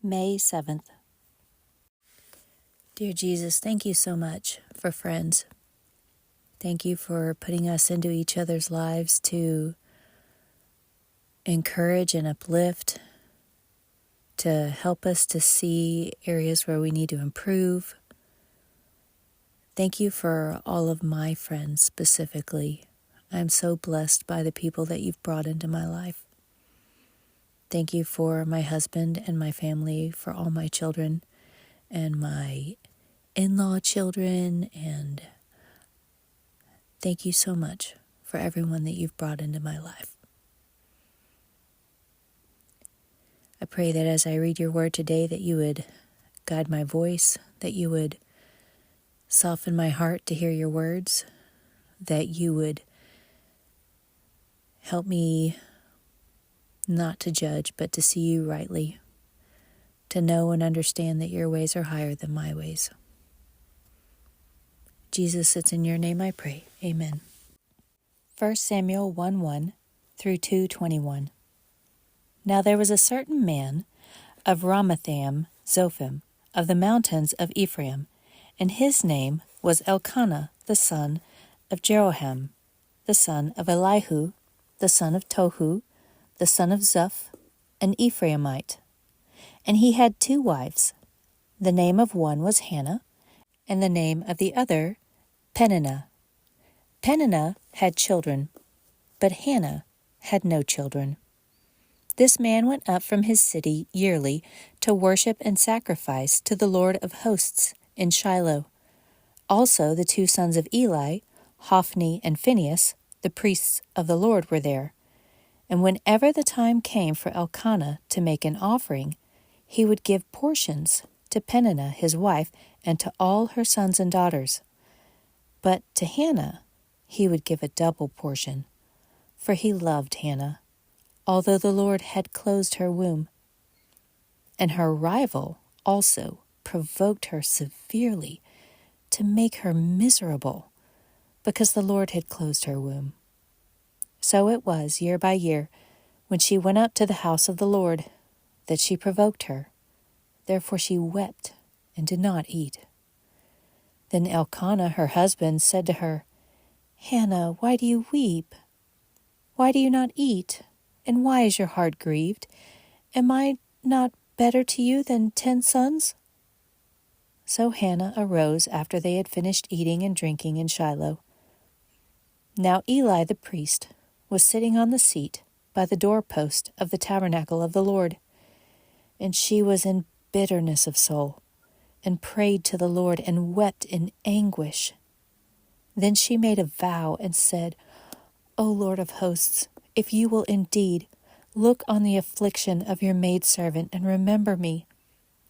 May 7th. Dear Jesus, thank you so much for friends. Thank you for putting us into each other's lives to encourage and uplift, to help us to see areas where we need to improve. Thank you for all of my friends specifically. I'm so blessed by the people that you've brought into my life. Thank you for my husband and my family, for all my children and my in-law children, and thank you so much for everyone that you've brought into my life. I pray that as I read your word today, that you would guide my voice, that you would soften my heart to hear your words, that you would help me not to judge, but to see you rightly, to know and understand that your ways are higher than my ways. Jesus, it's in your name I pray. Amen. 1 Samuel 1:1 through 2:21. Now there was a certain man of Ramathaim Zophim, of the mountains of Ephraim, and his name was Elkanah, the son of Jeroham, the son of Elihu, the son of Tohu, the son of Zuph, an Ephraimite. And he had 2 wives. The name of one was Hannah, and the name of the other Peninnah. Peninnah had children, but Hannah had no children. This man went up from his city yearly to worship and sacrifice to the Lord of hosts in Shiloh. Also the 2 sons of Eli, Hophni and Phinehas, the priests of the Lord, were there. And whenever the time came for Elkanah to make an offering, he would give portions to Peninnah his wife and to all her sons and daughters. But to Hannah he would give a double portion, for he loved Hannah, although the Lord had closed her womb. And her rival also provoked her severely to make her miserable, because the Lord had closed her womb. So it was year by year, when she went up to the house of the Lord, that she provoked her. Therefore she wept and did not eat. Then Elkanah, her husband, said to her, Hannah, why do you weep? Why do you not eat? And why is your heart grieved? Am I not better to you than 10 sons? So Hannah arose after they had finished eating and drinking in Shiloh. Now Eli the priest was sitting on the seat by the doorpost of the tabernacle of the Lord. And she was in bitterness of soul, and prayed to the Lord, and wept in anguish. Then she made a vow and said, O Lord of hosts, if you will indeed look on the affliction of your maidservant and remember me,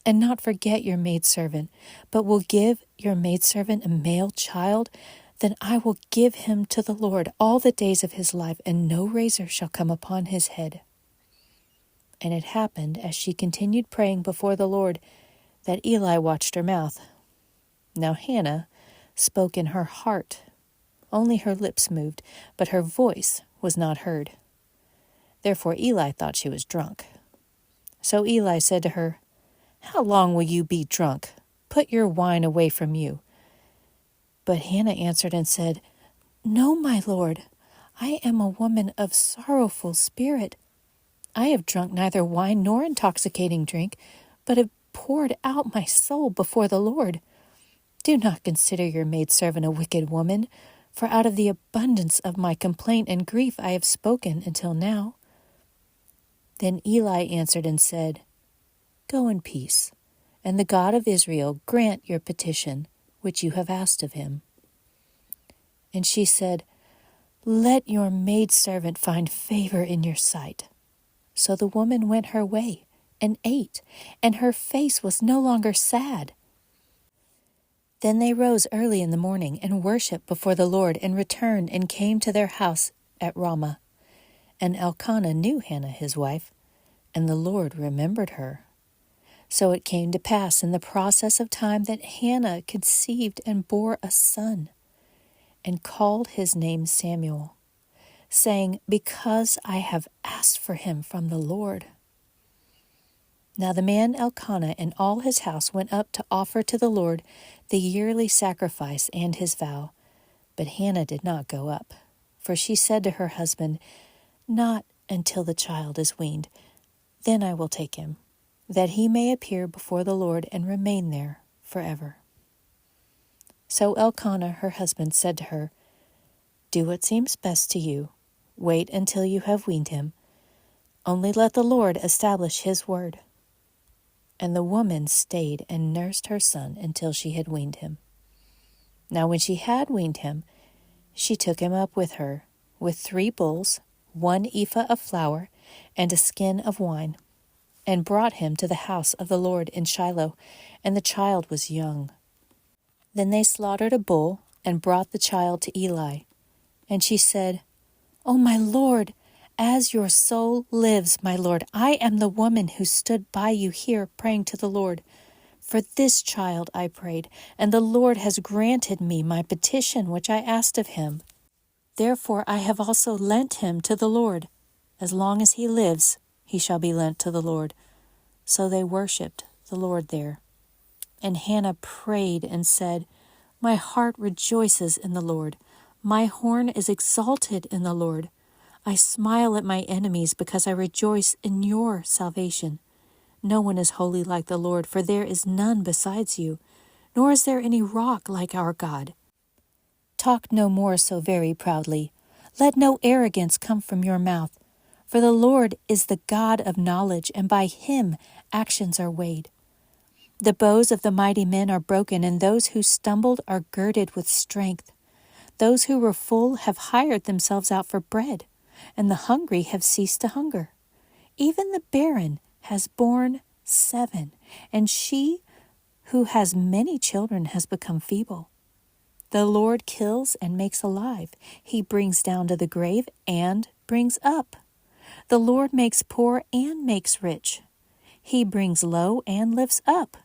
and not forget your maidservant, but will give your maidservant a male child, then I will give him to the Lord all the days of his life, and no razor shall come upon his head. And it happened, as she continued praying before the Lord, that Eli watched her mouth. Now Hannah spoke in her heart. Only her lips moved, but her voice was not heard. Therefore Eli thought she was drunk. So Eli said to her, How long will you be drunk? Put your wine away from you. But Hannah answered and said, No, my Lord, I am a woman of sorrowful spirit. I have drunk neither wine nor intoxicating drink, but have poured out my soul before the Lord. Do not consider your maidservant a wicked woman, for out of the abundance of my complaint and grief I have spoken until now. Then Eli answered and said, Go in peace, and the God of Israel grant your petition, which you have asked of him. And she said, Let your maidservant find favor in your sight. So the woman went her way and ate, and her face was no longer sad. Then they rose early in the morning and worshipped before the Lord, and returned and came to their house at Ramah. And Elkanah knew Hannah his wife, and the Lord remembered her. So it came to pass in the process of time that Hannah conceived and bore a son, and called his name Samuel, saying, Because I have asked for him from the Lord. Now the man Elkanah and all his house went up to offer to the Lord the yearly sacrifice and his vow. But Hannah did not go up, for she said to her husband, "Not until the child is weaned, then I will take him, that he may appear before the Lord and remain there forever." So Elkanah, her husband, said to her, "Do what seems best to you. Wait until you have weaned him. Only let the Lord establish his word." And the woman stayed and nursed her son until she had weaned him. Now when she had weaned him, she took him up with her, with 3 bulls, 1 ephah of flour, and a skin of wine, and brought him to the house of the Lord in Shiloh, and the child was young. Then they slaughtered a bull and brought the child to Eli. And she said, "O my Lord, as your soul lives, my Lord, I am the woman who stood by you here praying to the Lord. For this child I prayed, and the Lord has granted me my petition which I asked of him. Therefore I have also lent him to the Lord. As long as he lives, he shall be lent to the Lord." So they worshipped the Lord there. And Hannah prayed and said, "My heart rejoices in the Lord. My horn is exalted in the Lord. I smile at my enemies because I rejoice in your salvation. No one is holy like the Lord, for there is none besides you, nor is there any rock like our God. Talk no more so very proudly. Let no arrogance come from your mouth. For the Lord is the God of knowledge, and by him actions are weighed. The bows of the mighty men are broken, and those who stumbled are girded with strength. Those who were full have hired themselves out for bread, and the hungry have ceased to hunger. Even the barren has borne 7, and she who has many children has become feeble. The Lord kills and makes alive. He brings down to the grave and brings up. The Lord makes poor and makes rich. He brings low and lifts up.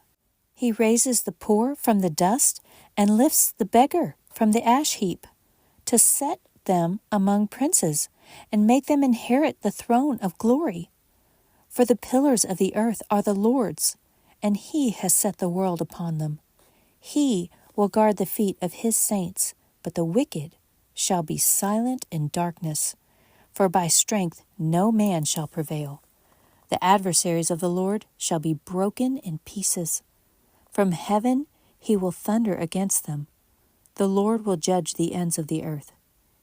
He raises the poor from the dust and lifts the beggar from the ash heap, to set them among princes and make them inherit the throne of glory. For the pillars of the earth are the Lord's, and he has set the world upon them. He will guard the feet of his saints, but the wicked shall be silent in darkness. For by strength no man shall prevail. The adversaries of the Lord shall be broken in pieces. From heaven he will thunder against them. The Lord will judge the ends of the earth.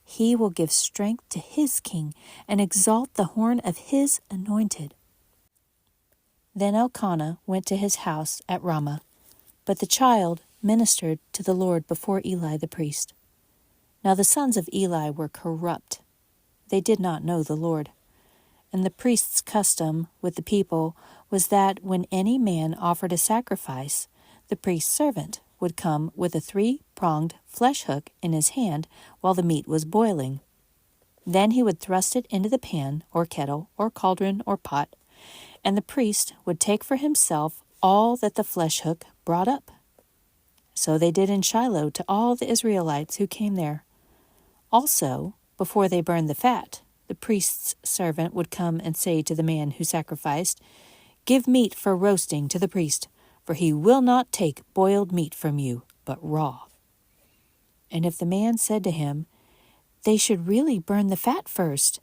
He will give strength to his king and exalt the horn of his anointed. Then Elkanah went to his house at Ramah, but the child ministered to the Lord before Eli the priest. Now the sons of Eli were corrupt. They did not know the Lord. And the priest's custom with the people was that when any man offered a sacrifice, the priest's servant would come with a 3-pronged flesh hook in his hand while the meat was boiling. Then he would thrust it into the pan or kettle or cauldron or pot, and the priest would take for himself all that the flesh hook brought up. So they did in Shiloh to all the Israelites who came there. Also, before they burned the fat, the priest's servant would come and say to the man who sacrificed, "Give meat for roasting to the priest, for he will not take boiled meat from you, but raw." And if the man said to him, "They should really burn the fat first,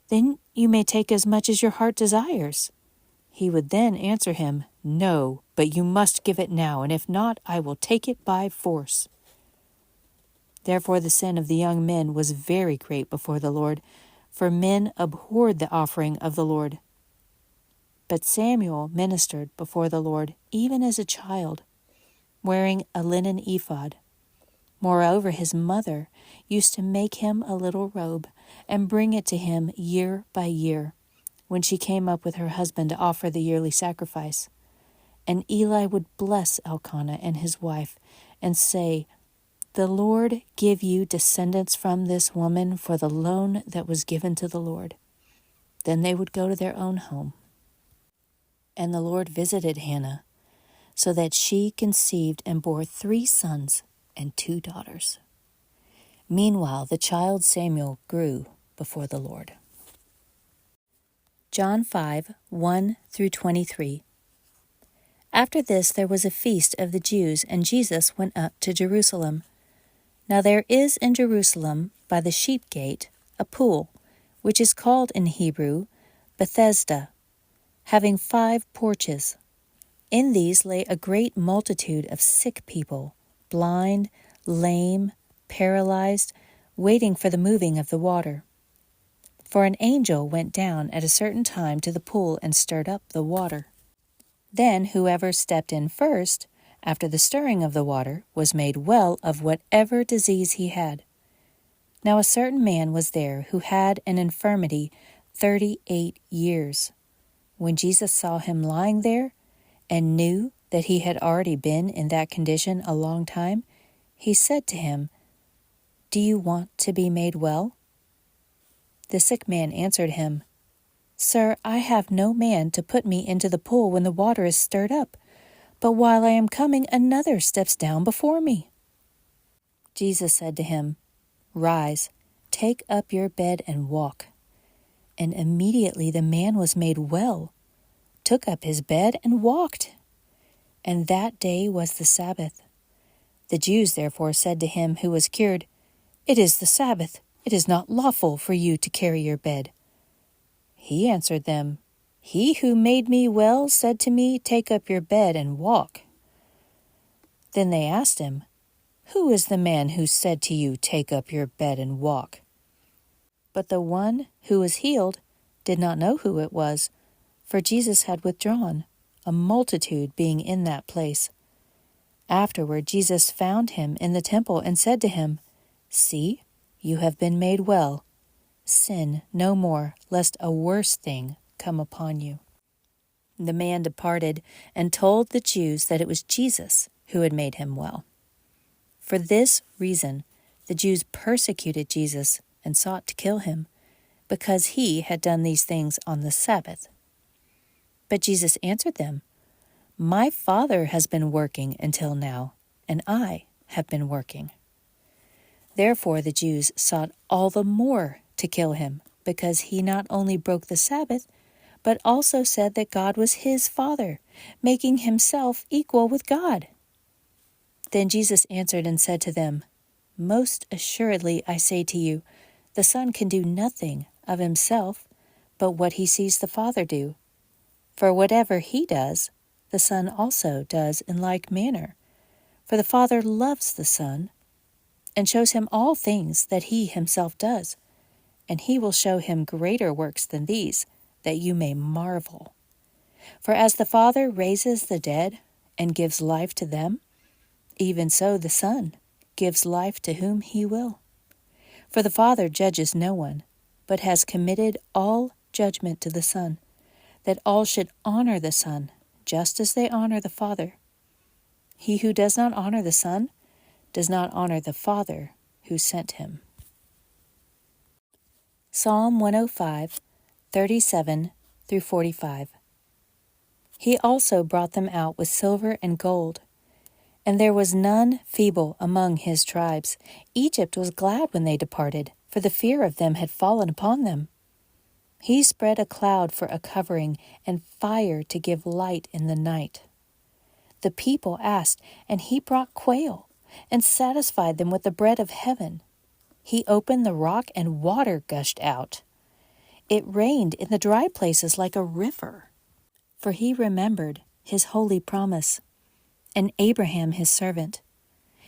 then you may take as much as your heart desires," he would then answer him, "No, but you must give it now, and if not, I will take it by force." Therefore the sin of the young men was very great before the Lord, for men abhorred the offering of the Lord. But Samuel ministered before the Lord, even as a child, wearing a linen ephod. Moreover, his mother used to make him a little robe and bring it to him year by year, when she came up with her husband to offer the yearly sacrifice. And Eli would bless Elkanah and his wife and say, "The Lord give you descendants from this woman for the loan that was given to the Lord." Then they would go to their own home. And the Lord visited Hannah, so that she conceived and bore 3 sons and 2 daughters. Meanwhile, the child Samuel grew before the Lord. John 5:1-23. After this there was a feast of the Jews, and Jesus went up to Jerusalem. Now there is in Jerusalem, by the sheep gate, a pool, which is called in Hebrew Bethesda, having 5 porches. In these lay a great multitude of sick people, blind, lame, paralyzed, waiting for the moving of the water. For an angel went down at a certain time to the pool and stirred up the water. Then whoever stepped in first, after the stirring of the water, was made well of whatever disease he had. Now a certain man was there who had an infirmity 38 years. When Jesus saw him lying there, and knew that he had already been in that condition a long time, he said to him, "Do you want to be made well?" The sick man answered him, "Sir, I have no man to put me into the pool when the water is stirred up, but while I am coming, another steps down before me." Jesus said to him, "Rise, take up your bed and walk." And immediately the man was made well, took up his bed and walked. And that day was the Sabbath. The Jews therefore said to him who was cured, "It is the Sabbath. It is not lawful for you to carry your bed." He answered them, "He who made me well said to me, 'Take up your bed and walk.'" Then they asked him, "Who is the man who said to you, 'Take up your bed and walk'?" But the one who was healed did not know who it was, for Jesus had withdrawn, a multitude being in that place. Afterward Jesus found him in the temple and said to him, "See, you have been made well. Sin no more, lest a worse thing come upon you." The man departed and told the Jews that it was Jesus who had made him well. For this reason, the Jews persecuted Jesus and sought to kill him, because he had done these things on the Sabbath. But Jesus answered them, "My Father has been working until now, and I have been working." Therefore the Jews sought all the more to kill him, because he not only broke the Sabbath, but also said that God was his Father, making himself equal with God. Then Jesus answered and said to them, "Most assuredly I say to you, the Son can do nothing of himself, but what he sees the Father do. For whatever he does, the Son also does in like manner. For the Father loves the Son, and shows him all things that he himself does, and he will show him greater works than these, that you may marvel. For as the Father raises the dead and gives life to them, even so the Son gives life to whom he will. For the Father judges no one, but has committed all judgment to the Son, that all should honor the Son, just as they honor the Father. He who does not honor the Son does not honor the Father who sent him." Psalm 105, 37 through 45. He also brought them out with silver and gold, and there was none feeble among his tribes. Egypt was glad when they departed, for the fear of them had fallen upon them. He spread a cloud for a covering, and fire to give light in the night. The people asked, and he brought quail, and satisfied them with the bread of heaven. He opened the rock, and water gushed out. It rained in the dry places like a river. For he remembered his holy promise, and Abraham his servant.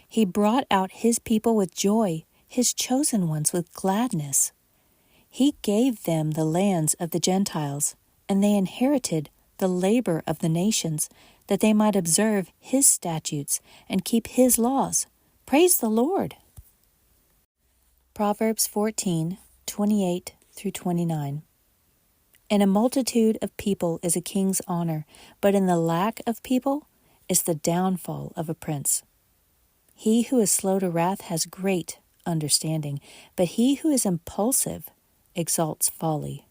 He brought out his people with joy, his chosen ones with gladness. He gave them the lands of the Gentiles, and they inherited the labor of the nations, that they might observe his statutes and keep his laws. Praise the Lord. Proverbs 14, 28 through 29. In a multitude of people is a king's honor, but in the lack of people is the downfall of a prince. He who is slow to wrath has great understanding, but he who is impulsive exalts folly.